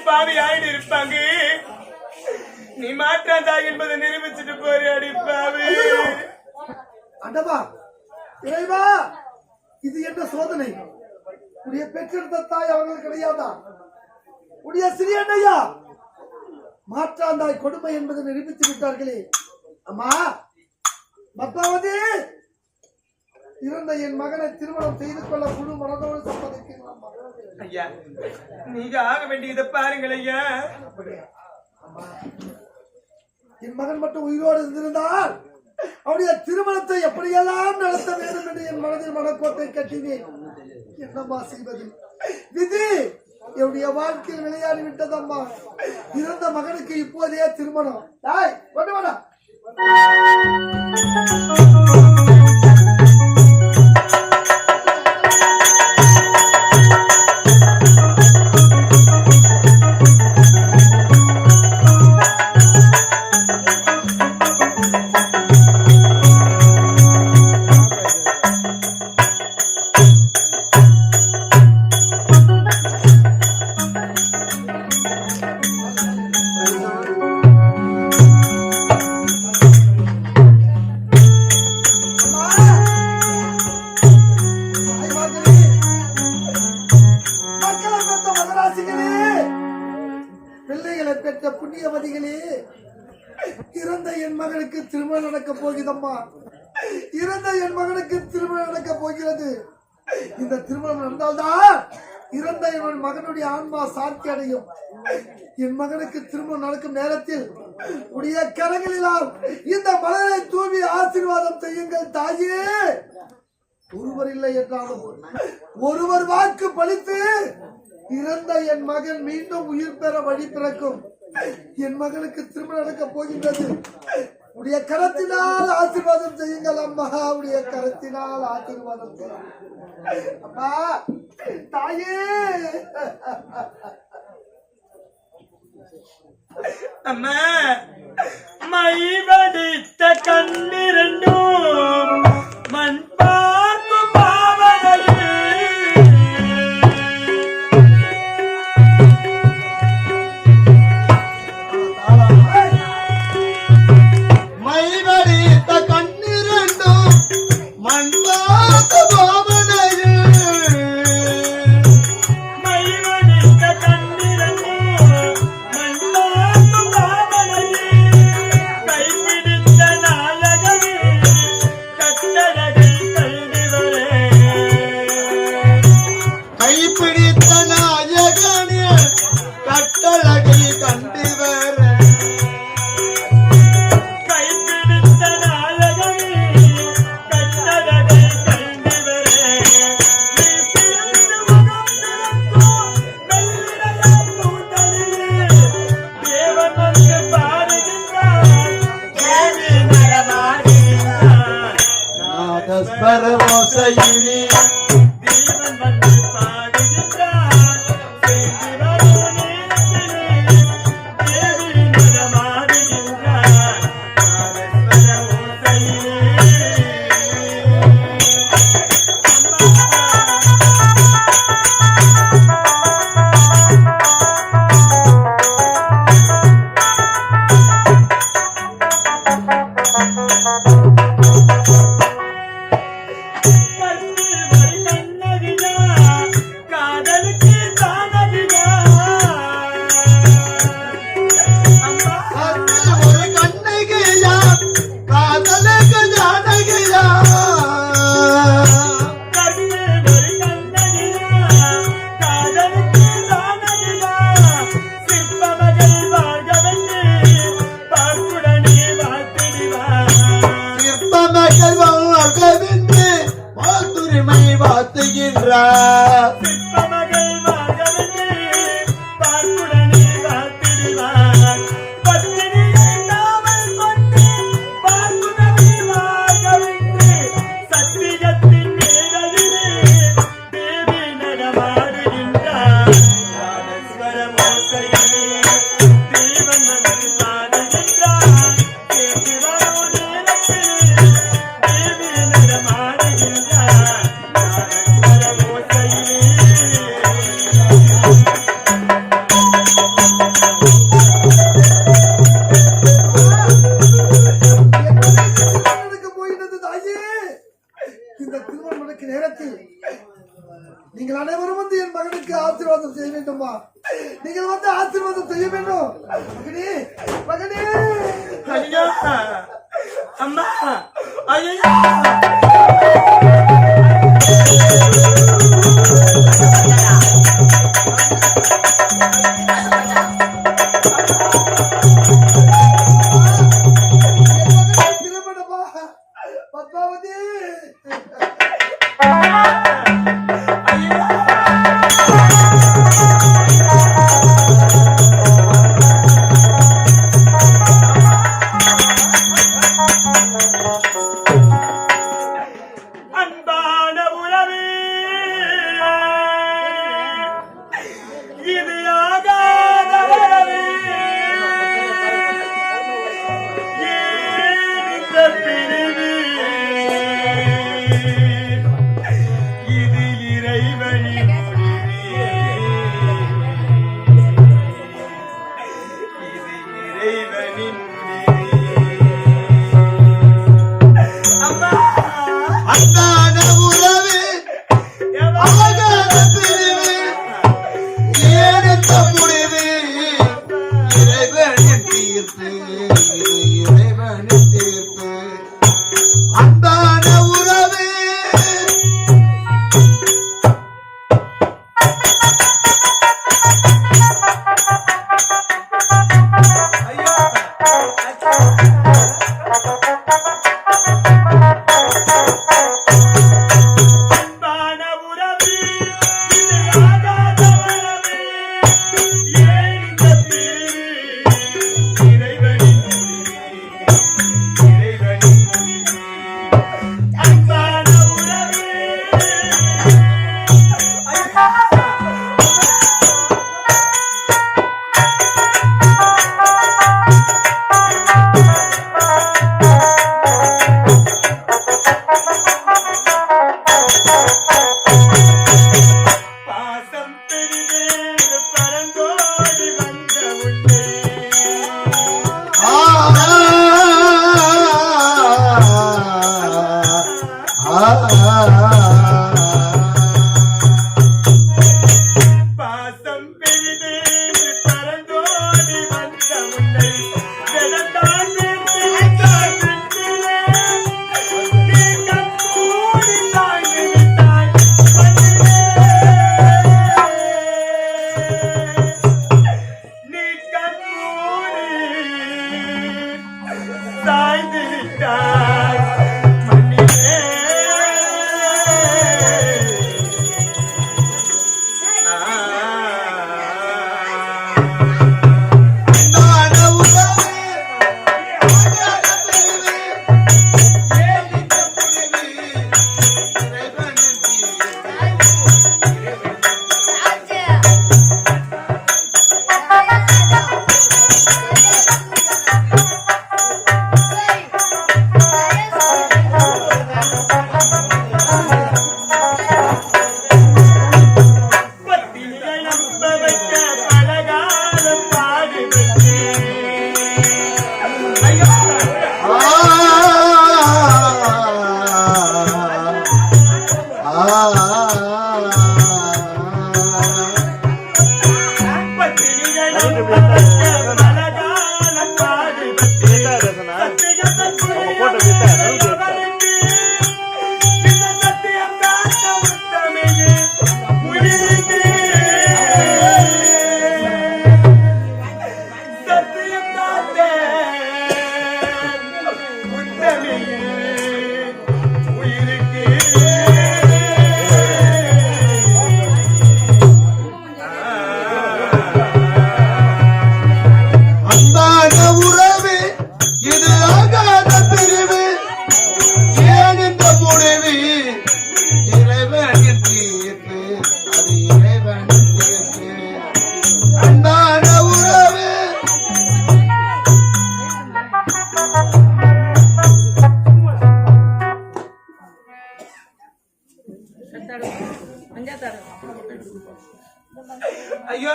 பாவி ஆயிடு இருப்பாங்க. நீ மாற்றாதா என்பதை நிரூபிச்சுட்டு போற அடிப்பாவி. அடவா இறைவா, இது என்ன சோதனை? உடைய பெற்றெடுத்த தாய் அவர்கள் கிடையாதா? உடைய சிறியண்ணையா மாற்றாந்தாய் கொடுமை என்பதை நிரூபித்து விட்டார்களே. அம்மா பத்மாவதி, இருந்த என் மகனை திருமணம் செய்து கொள்ள முழு மனதோடு சம்மதிக்கிறேன். ஐயா, நீங்க ஆக வேண்டியதை பாருங்கள் ஐயா. என் மகன் மட்டும் உயிரோடு இருந்திருந்தால் அவருடைய திருமணத்தை எப்படியெல்லாம் நடத்த வேண்டும் என்று என் மனதில் மனக்கோட்டை கட்டினேன். என்னம்மா செய்வது? விதி என்னுடைய வாழ்க்கையில் விளையாடி விட்டதம்மா. இறந்த மகனுக்கு இப்போதே திருமணம். கொண்டு வாடா. புண்ணியவதிகளே, இறந்த என் மகனுக்கு திருமணம் நடக்க போகிறதம்மா. இறந்த என் மகனுக்கு திருமணம் நடக்க போகிறது. இந்த திருமணம் நடந்தால்தான் இறந்த என் மகனுடைய ஆன்மா சாந்தி அடையும். என் மகனுக்கு திருமணம் நடக்கும் நேரத்தில் உடைய கரங்களிலால் இந்த மலரை தூவி ஆசீர்வாதம் செய்யுங்கள் தாயே. ஒருவர் இல்லை என்றாலும் ஒருவர் வாக்கு பலித்து இறந்த என் மகன் மீண்டும் உயிர் பெற வழி பிறக்கும். என் மகனுக்கு திருமணம் நடக்க போகின்றது. உடைய கரத்தினால் ஆசீர்வாதம் செய்யுங்கள் அம்மா. உடைய கரத்தினால் ஆசீர்வாதம் செய்யுங்கள் அம்மா. தாயே, அம்மா, மை வடித்த கண்ணிரண்டும் மண் பார்க்கும் பாவனையே. கைப்பிடித்த நாயகமே என் மகனுக்கு ஆசீர்வாதம் செய்ய வேண்டுமா? நீங்கள் வந்து ஆசீர்வாதம் செய்ய வேண்டும். மகனே மகனே ஐயா அம்மா ஐயா திருமணமா பத்மாவதி? ஐயோ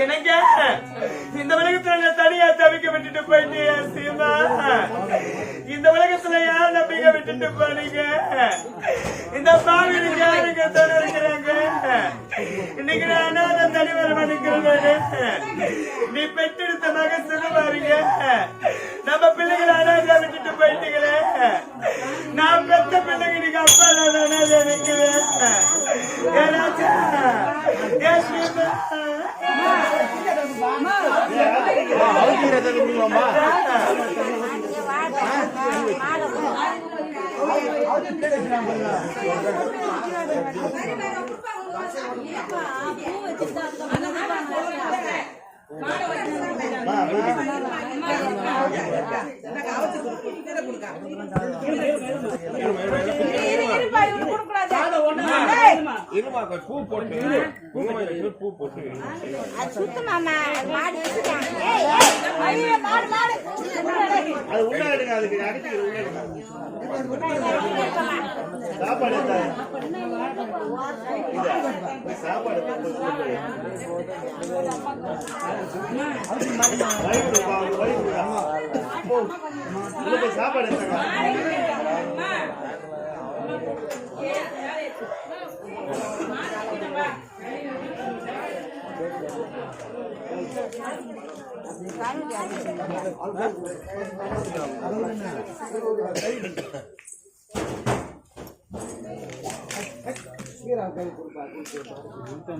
எனக்கு இந்த உலகத்துல தனியா தவிக்க விட்டுட்டு போயிட்டு சீமா இந்த உலகத்துல யார் நம்பிக்கை விட்டுட்டு போனீங்க இந்த பாவிகளுக்கு யாருங்க தோண இருக்கிறாங்க இன்னைக்கு நான் அனாத தனிவரம் அனுக்கிறேன் நீ பெற்றெடுத்த மக சொல்லுவாருங்க நம்ம பிள்ளைகளை அனாத விட்டுட்டு போயிட்டீங்களே நான் பெற்ற பிள்ளைங்க நீங்க அப்பா நான் அனாத நினைக்கிறேன் பூ போட்டு பூ போட்டு சுத்தமாமா மாடு அது உள்ள எடுங்க அதுக்கு அடிச்சு சாப்பாடு சாப்பாடு சாப்பாடு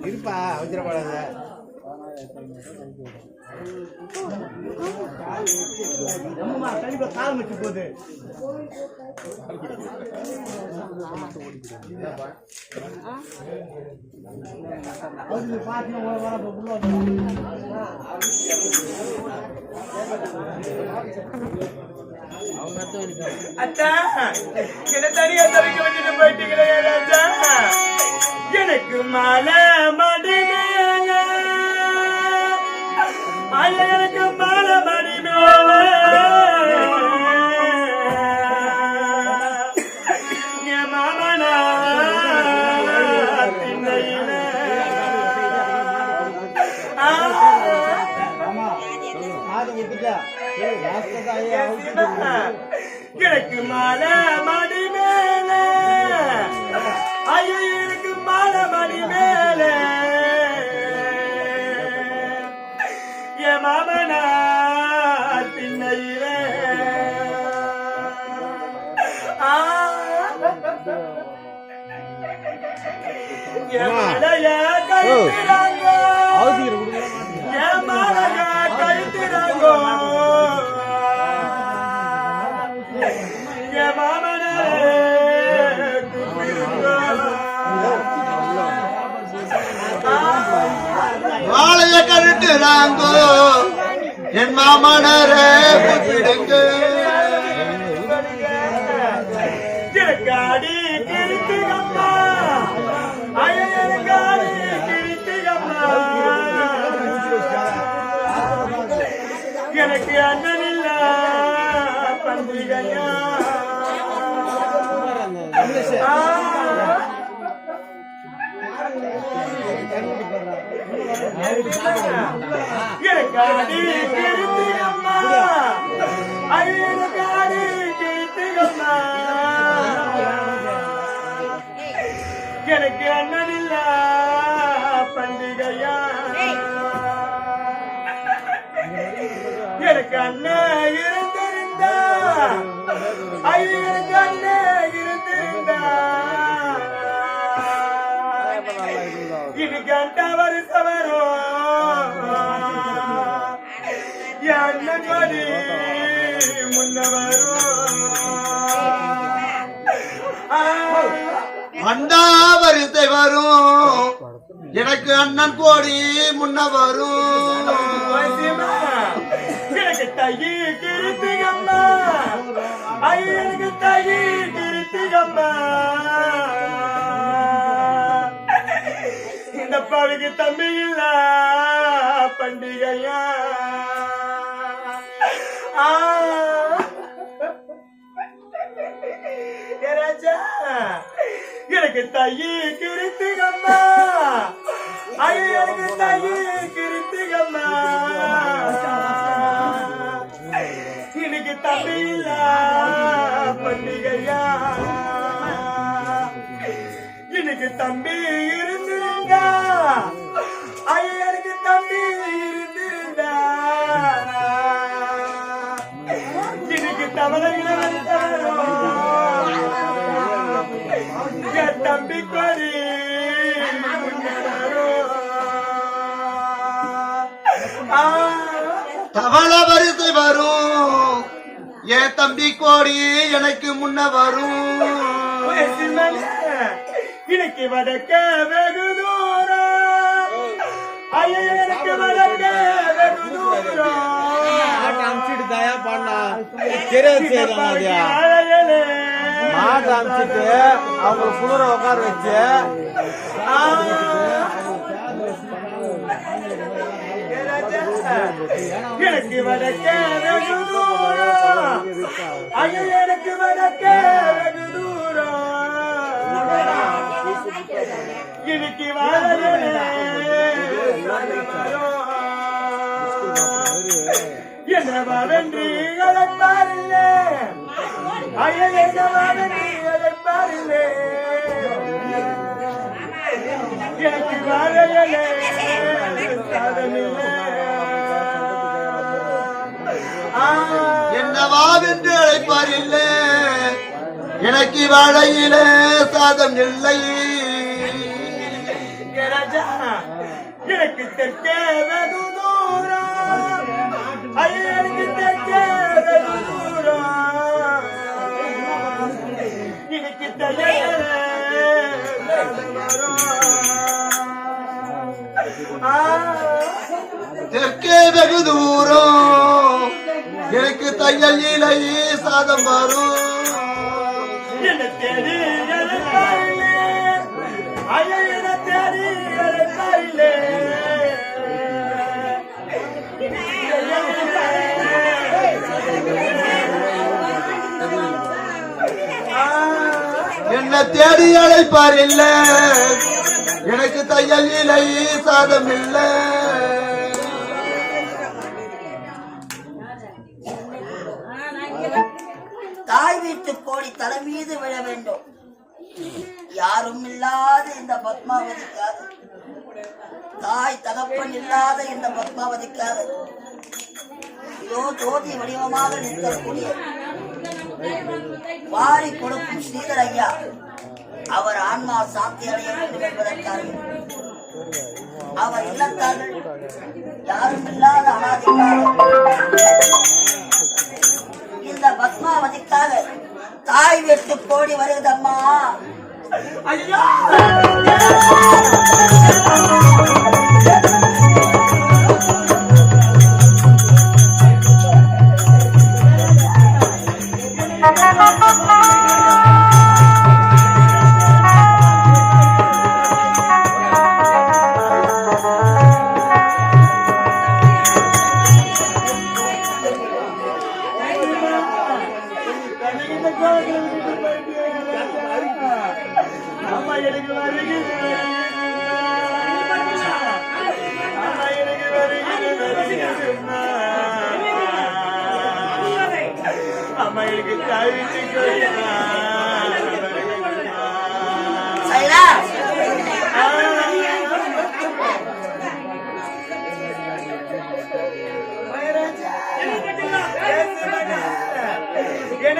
இருப்பா அவசரப்படாத கால் வச்சு போகுது அத்தா என்ன தனியா தவிக்க விட்டுட்டு போயிட்டீங்களே ராஜா எனக்கு மாலை மடி மேல எனக்கு மாலை மடி மேல என் மாமனா திண்ணையில எனக்கு மாலை மடி மேல ஐயோ எனக்கு மாலை மடி மேல என் மாமனா திண்ணையில என் மலைய கழுத்துறாங்கோ என் மலைய கழுத்துறாங்கோ என் மாமனே வாழைய கழுட்டுறாங்கோ என் மாமனரே கூப்பிடுங்க காடி கிருத்திகம்மா காடி கிருத்திகம்மா எனக்கு அண்ணன் இல்ல பந்திகையா காடி கிருத்திகம்மா காடி கிருத்திகம்மா எனக்கு அண்ணன் இல்ல பண்டிகையா எனக்கு அண்ணன் இருந்திருந்தா எனக்கு அண்ணன் இருந்திருந்தா இன்னைக்கு அண்டா வருஷம் வரும் என் அண்ணன் வரி முன்ன வரும் அண்டா வரிசை வரும் எனக்கு அண்ணன் கோடி முன்ன வரும் எனக்கு தையி கிருத்திகம்மா எனக்கு தையி கிருத்திகம்மா இந்த பாவிக்கு தம்பி இல்ல பண்டிகையா ராஜா எனக்கு தையி கிருத்திகம்மா ஐயோ எனக்கு தாயி கிருத்திகம்மா எனக்கு தம்பி இல்ல பண்டிகையா எனக்கு தம்பி இருந்திருந்தா ஐயோ எனக்கு தம்பி இருந்திருந்தா எனக்கு தமிழர்களை வந்தாரோ என் தம்பி கொரி தவள வரிசை வரும் என் தம்பி கோடி எனக்கு முன்ன வரும் எனக்கு வடக்க வெகு தூரம் ஐயா எனக்கு வடக்க வெகு தூரம் அமிச்சிட்டு தயா பண்ணா தெரியாது மாட்டை அமிச்சிட்டு அவங்க குளிர உட்கார வச்சு எனக்கு வடக்க வெகு தூரம் ஐயா எனக்கு வடக்க வெகு தூரம் இன்னைக்கு என்னவாவென்று அழைப்பாரில்லை ஐயா என்னவாவென்று அழைப்பாரில்லை எனக்கு வாழையிலே என்னவாவென்று அழைப்பார் இல்லை எனக்கு வாழையிலே சாதம் இல்லை எனக்கு தெற்கே வெகு தூரம் எனக்கு தெற்கே வெகு தூரம் எனக்கு தெற்கே வெகு தூரம் எனக்கு தையல் இலை சாதம் வரும் என்ன தேடி அழைப்பாரில்லை ஐயா என்ன தேடி அழைப்பாரில்லை என்ன தேடி அழைப்பார் இல்லை எனக்கு தையல் இலை சாதம் இல்லை தாய் வீட்டு கோடி தலை மீது விழ வேண்டும். யாரும் இல்லாத இந்த பத்மாவதிக்காக, தாய் தகப்பன் இல்லாத இந்த பத்மாவதிக்காக இதோ ஜோதி வடிவமாக நிற்கக்கூடிய வாரி கொடுக்கும் ஸ்ரீதர் ஐயா அவர் ஆன்மா சாந்தி அடைய வேண்டும் என்பதற்காக அவர் இல்லத்தார்கள் யாரும் இல்லாத அனாதிக்காக இந்த பத்மாவதிக்காக தாய் வீட்டு கோடி வருதம்மா. ஐயா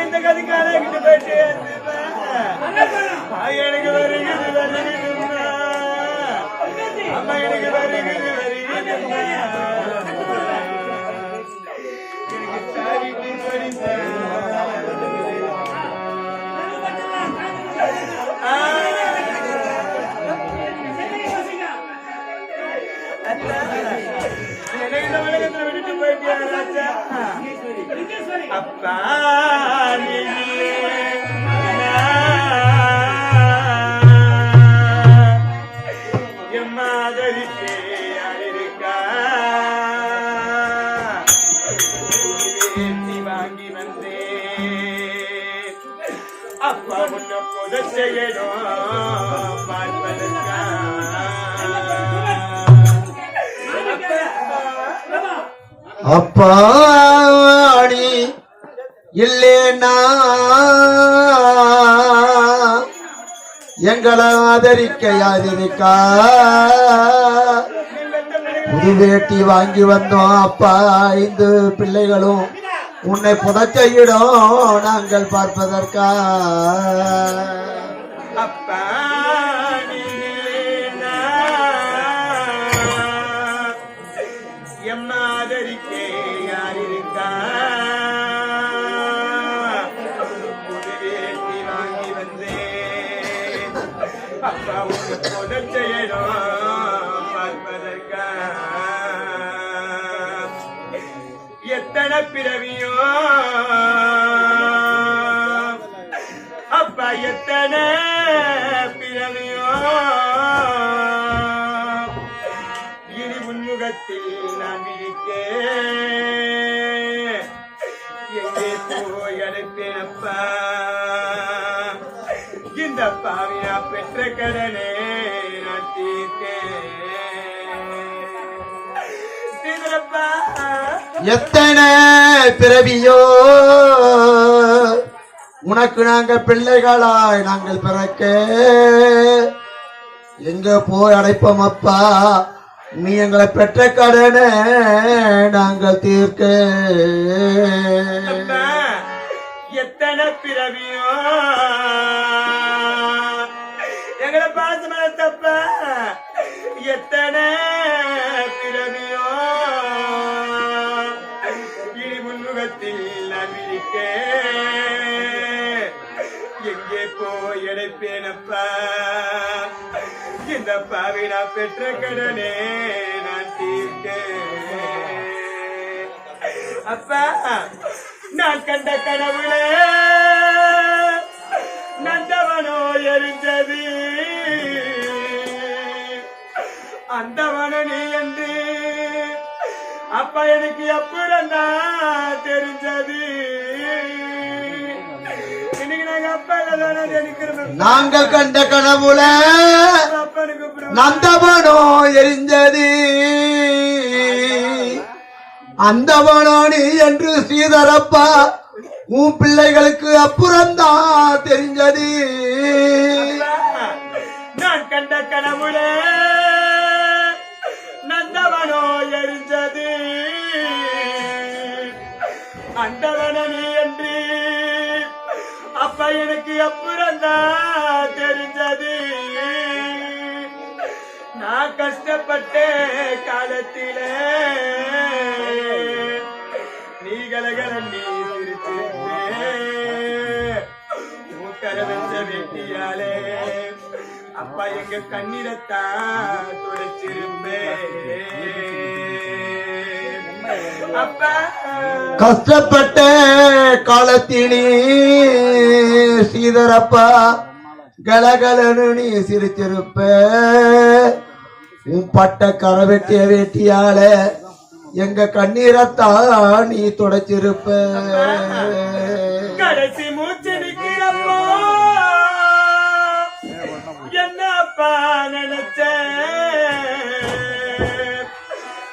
இந்த கதிக்கால கிட்ட போயிட்டு எனக்கு வருகிறது அம்மா எனக்கு வருகிறது விட்டுட்டு போயிட்டு அப்பா எம்மாதரிக்கே அழிருக்கா வாங்கி வந்தே அப்பா உன்னை புத செய்யணும் பார்ப்பதற்கா அப்பாடி இல்லேனா எங்களை ஆதரிக்க யார் இருக்கா? புது வேட்டி வாங்கி வந்தோம் அப்பா, 5 பிள்ளைகளும் உன்னை புதைச்சையிடும் நாங்கள் பார்ப்பதற்கா? அப்பா எம்மாதரிக்கே யார் இருக்கா? புது வேட்டி வாங்கி வந்தேன் அப்பா உன்னை புதைச்சையிடும் பார்ப்பதற்கா? எத்தனை பிறவியோ அப்பா, எத்தனை பிறவியோ இனி உன்முகத்தில் நான் விழிக்கேன். எங்கே போய் அனுப்பினப்பா இந்த பாவியா பெற்ற கடனே நான் தீர்க்கேன். தீர்க்கிறப்பா. எத்தனை பிறவியோ உனக்கு நாங்க பிள்ளைகளாய் நாங்கள் பிறக்க எங்க போய் அடைப்போம் அப்பா, நீ எங்களை பெற்ற கடனை நாங்கள் தீர்க்க. எத்தனை பிறவியோ எங்களை பாசமான தப்ப, எத்தனை பிறவியோ இனி முன்முகத்தில் நான் விழிக்கேன். எங்கே போய் அடைப்பேனப்பா இந்த பாவி நான் பெற்ற கடனே நான் தீர்க்கேன். அப்பா நான் கண்ட கனவுல நந்தவனோ எரிஞ்சது, அந்தவன நீ என்று அப்பா எனக்கு அப்புறம் தான் தெரிஞ்சது. இன்னைக்கு நாங்க அப்பா தானே நினைக்கிறோம். நாங்கள் கண்ட கனவுல அப்பனுக்கு நந்தவனோ எரிஞ்சது, அந்தவனோ நீ என்று ஸ்ரீதரப்பா உன் பிள்ளைகளுக்கு அப்புறம்தான் தெரிஞ்சது. நான் கண்ட கனவுல நந்தவனோ எரிஞ்சது, அந்தவன நீ என்று அப்பா எனக்கு அப்புறம்தான் தெரிஞ்சது. நான் கஷ்டப்பட்ட காலத்தில நீ கலகல நீ சிரிச்சிருப்பே, மூக்கர வச்ச வெட்டியாலே அப்பா எங்க கண்ணீரத்தான் துடைச்சிருப்பே. அப்பா கஷ்டப்பட்ட காலத்தினே ஸ்ரீதரப்பா கலகலனு நீ சிரிச்சிருப்ப, உன் பட்ட கரவெட்டிய வேட்டியால எங்க கண்ணீரத்தான் நீ துடைச்சிருப்ப. கடைசி மூச்சு நிக்கிறப்போ என்ன அப்பா நினைச்ச,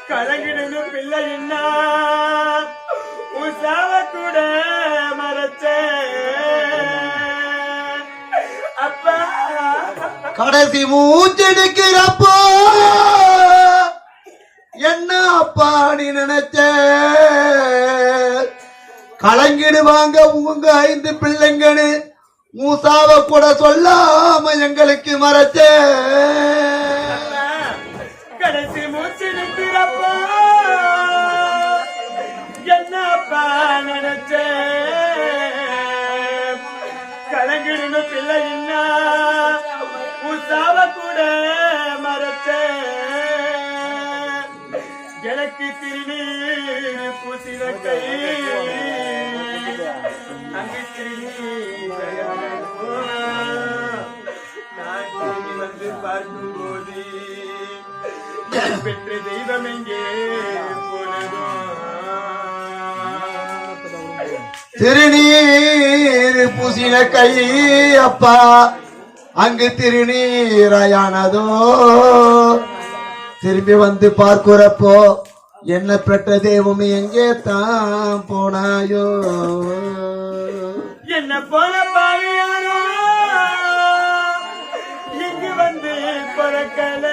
கலங்கிடும் பிள்ளை என்ன உசாவ கூட மறைச்ச. அப்பா கடைசி மூச்செடுக்கிறப்போ என்ன அப்பா நீ நினைச்ச, கலங்கிடுவாங்க உங்க 5 பிள்ளைங்கன்னு மூசாவ கூட சொல்லாம எங்களுக்கு மறைச்ச. கடைசி மூச்சு நிற்கிறப்போ என்னப்பா நினைச்ச, கலங்கிடும் பிள்ளை என்ன உசாவ கூட மறைச்ச. எனக்கு திருநீர் பூசின கை அங்கு திருநீர் நான் திரும்பி வந்து பார்க்கும் போது பெற்ற தெய்வம் எங்கே போனதோ. திருநீர் பூசின கை அப்பா அங்கு திருநீராயானதோ, திரும்பி வந்து பார்க்கிறப்போ என்ன பெற்ற தெய்வம் எங்கே தான் போனாயோ என்ன போல பாவியாரோ இங்கு வந்து பிறக்கல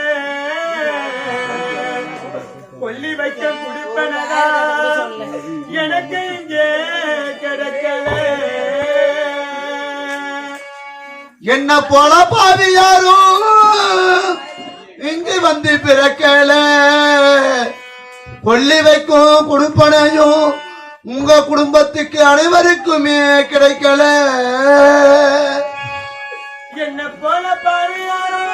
கொல்லி வைக்க குடிப்பனதா எனக்கு இங்கே கிடைக்கல என்ன போல பாவி யாரும் இங்கு வந்து பிறக்கல கொல்லி வைக்கும் குடுப்பனையும் உங்க குடும்பத்துக்கு அனைவருக்குமே கிடைக்கல என்ன போல பாவியாரோ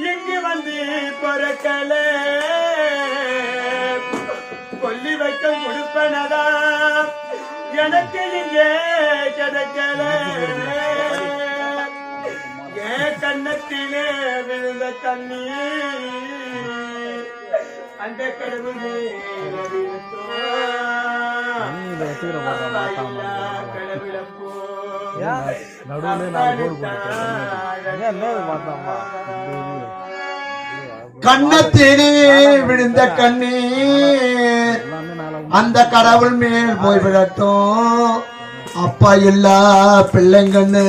இங்கு வந்து பிறக்கல கொல்லி வைக்கும் குடுப்பனதா எனக்கு இங்கே கிடைக்கல என் கண்ணத்திலே விழுந்த தண்ணீர் அந்த கடவுள் கண்ணத்திலே விழுந்த கண்ணீர் அந்த கடவுள் மேல் போய் விடட்டும் அப்பா இல்லா பிள்ளைங்கன்னு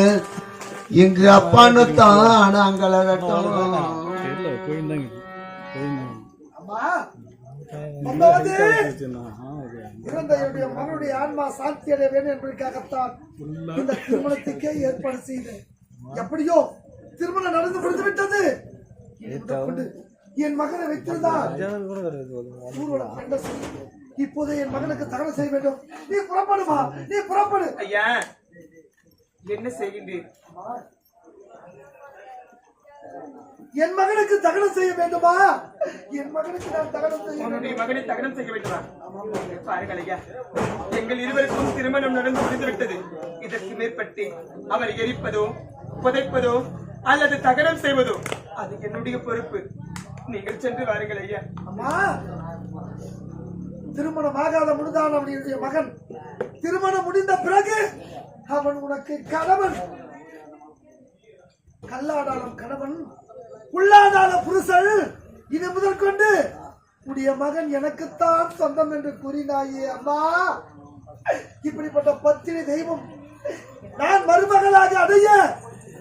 இங்கு அப்பான்னு தான் நாங்கள் அழட்டும் மகனுடைய ஆன்மா சாந்தி அடைய வேண்டும் என்பதற்காகத்தான் இந்த திருமணத்துக்கே ஏற்பாடு செய்தேன் எப்படியோ திருமணம் நடந்து முடிந்து விட்டது என் மகனை வைத்திருந்தார் இப்போது என் மகனுக்கு தகவல் செய்ய வேண்டும் நீ புறப்படுமா நீ புறப்படு ஐயா என்ன செய்கின்றீர் என் மகனுக்கு தகனம் செய்ய வேண்டுமா என் மகனுக்கு நான் தகனம் செய்ய உன்னுடைய மகனை தகனம் செய்ய வேண்டுமா பாருங்கள் ஐயா எங்கள் இருவருக்கும் திருமணம் நடந்து முடிந்து விட்டது இதற்கு மேற்பட்டு அவர் எரிப்பதோ புதைப்பதோ அல்லது தகனம் செய்வதோ அது என்னுடைய பொறுப்பு நீங்கள் சென்று வாருங்கள் ஐயா அம்மா திருமணம் ஆகாத முழுதான் அவனுடைய மகன் திருமணம் முடிந்த பிறகு அவன் உனக்கு கணவன் கல்லாடாலும் கணவன் உள்ளாதான புருஷன் இது முதல் கொண்டு உடைய மகன் எனக்குத்தான் சொந்தம் என்று கூறினாயே அம்மா இப்படிப்பட்ட பத்தினி தெய்வம் நான் மருமகளாக அடைய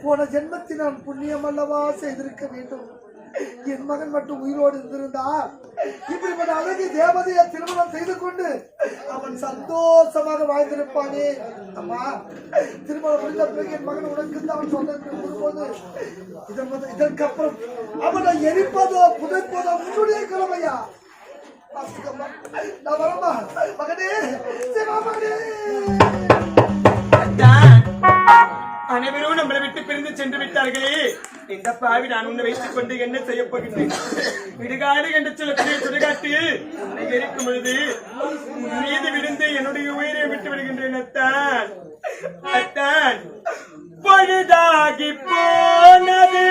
போன ஜென்மத்தில் நான் புண்ணியம் அல்லவா செய்திருக்க வேண்டும் என் மகன் மட்டும் உயிரோடு இருந்திருந்தால் இப்படிப்பட்ட அழகி தேவதையை திருமணம் செய்து கொண்டு அவன் சந்தோஷமாக வாழ்ந்திருப்பானே அம்மா திருமணம் முடிந்த பிறகு என் மகன் உனக்கு தான் சொந்தம் கூறும்போது இதற்கப்புறம் அவனை எரிப்பதோ புதைப்பதோ உன்னுடைய கடமையா நான் வரமா மகனே மகனே அனைவரும் நம்மளை விட்டு பிரிந்து சென்று விட்டார்களே இந்த பாவி நான் உன்னை வைத்துக் கொண்டு என்ன செய்ய போகின்றேன் விடுகாடு என்று சொல்லக்கூடிய சுடுகாட்டில் உன்னை எரிக்கும் பொழுது உன் மீது விழுந்து என்னுடைய உயிரை விட்டு விடுகின்றேன் அத்தான் அத்தான் பொழுதாகி போனது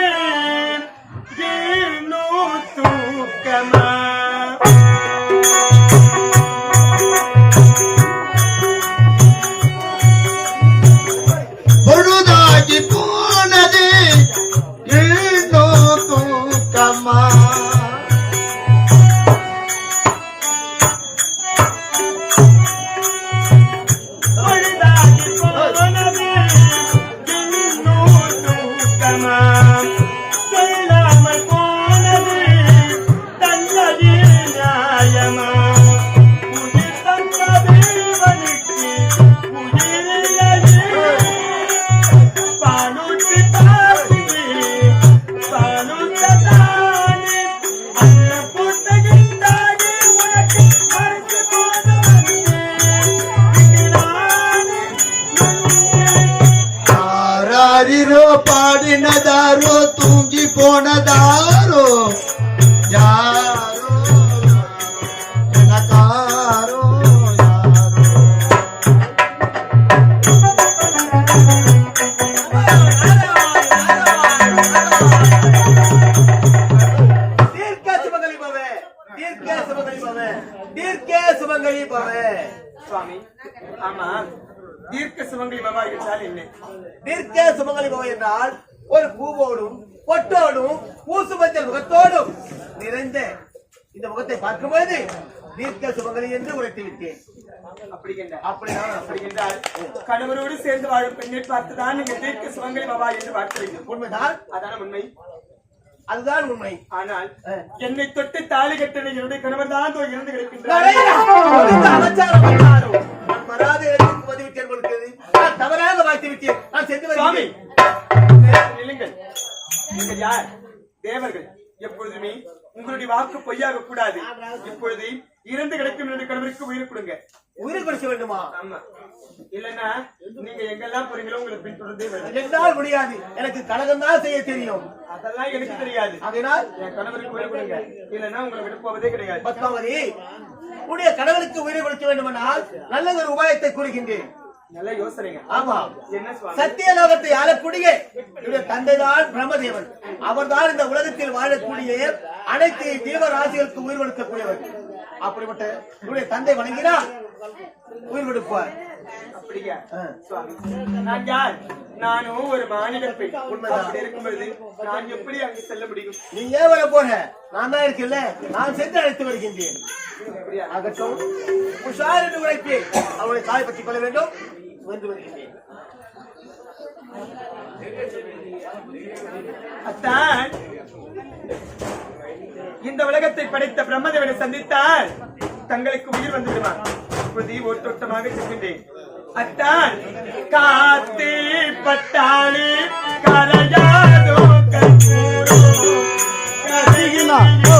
இன்னும் தூக்கமா பொழுதாகி போனது இன்னும் தூக்கமா பொழுதாகி போனது இன்னும் தூக்கமா சொல்லாமல் போனது தன்னதி நியாயமா உயிர் தந்தது வலிக்கு உயிரில்லையே பாலூட்டி பார்த்துவே பாலூட்டதானே அல்ல புத்தகின்றானே உனக்கு மறைத்து போன யாராரிரோ பாடினதாரோ தூங்கி போனதாரோ யாரோ எனக்காரோ யாரோ சுவாமி ஆமா தீர்க்க சுமங்கலி பாபா என்றால் என்ன தீர்க்க சுமங்கலி பவன் என்றால் ஒரு பூவோடும் பொட்டோடும் பூசு மஞ்சள் முகத்தோடும் நிறைந்த இந்த முகத்தை பார்க்கும்போது தீர்க்க சுமங்கலி என்று உரைத்து விட்டேன். அப்படிங்கின்றால் கணவரோடு சேர்ந்து வாழும் பெண்ணை பார்த்துதான் நீங்க தீர்க்க சுமங்கலி பாபா என்று பார்க்கிறீங்க. உண்மைதான், அதான உண்மை. அதுதான் உண்மை. ஆனால் என்னை தொட்டு தாலி கட்டின என்னுடைய கணவர் தான் இறந்து கிடக்கின்றார். தவறாக வாழ்த்து விட்டேன். நான் சென்று சுவாமி வருகிறேன். நில்லுங்கள். நீங்கள் யார்? தேவர்கள். எப்பொழுதுமே உங்களுடைய வாக்கு பொய்யாக கூடாது. இப்பொழுது இறந்து கிடக்கும் என்னுடைய கணவருக்கு உயிர் கொடுங்க. உயிர் கொடுக்க வேண்டுமா? ஆமா, இல்லன்னா நீங்க எங்கெல்லாம் போறீங்களோ உங்களை பின்தொடர்ந்தே வருது. என்னால் முடியாது. எனக்கு கழகம் தான் செய்ய தெரியும். அதெல்லாம் எனக்கு தெரியாது. அதனால் என் கணவருக்கு உயிர் கொடுங்க, இல்லன்னா உங்களை விட போவதே கிடையாது. பத்மாவதி, உடைய கணவனுக்கு உயிர் கொடுக்க வேண்டுமானால் நல்ல ஒரு உபாயத்தை கூறுகின்றேன். நல்ல யோசனைங்க. ஆமா, என்ன சுவாமி? சத்தியலோகத்தை ஆளக்கூடிய என்னுடைய தந்தைதான் பிரம்மதேவன். அவர்தான் இந்த உலகத்தில் வாழக்கூடிய அனைத்து ஜீவராசிகளுக்கு உயிர் கொடுக்கக்கூடியவர். அப்படிப்பட்ட என்னுடைய தந்தை வணங்கினால் உயிர் கொடுப்பார். அப்படியா சுவாமி? நான் யார்? நானும் ஒரு மாநில பெண். அப்படி இருக்கும் பொழுது நான் எப்படி அங்கு செல்ல முடியும்? நீ ஏன் வர போற? நான் தான் இருக்கல, நான் சென்று அழைத்து வருகின்றேன். அப்படியா? அகற்றும் உஷார் என்று உழைப்பேன். அவருடைய தாய் பற்றி கொள்ள வேண்டும் என்று வருகின்றேன். அத்தான், இந்த உலகத்தை படைத்த பிரம்மதேவனை சந்தித்தால் தங்களுக்கு உயிர் வந்து விடுவார். இப்பொழுது ஓட்டோட்டமாக செல்கின்றேன். அத்தான், காத்தி பட்டாளி கரையாதோ கற்பூரோ கரையிலோ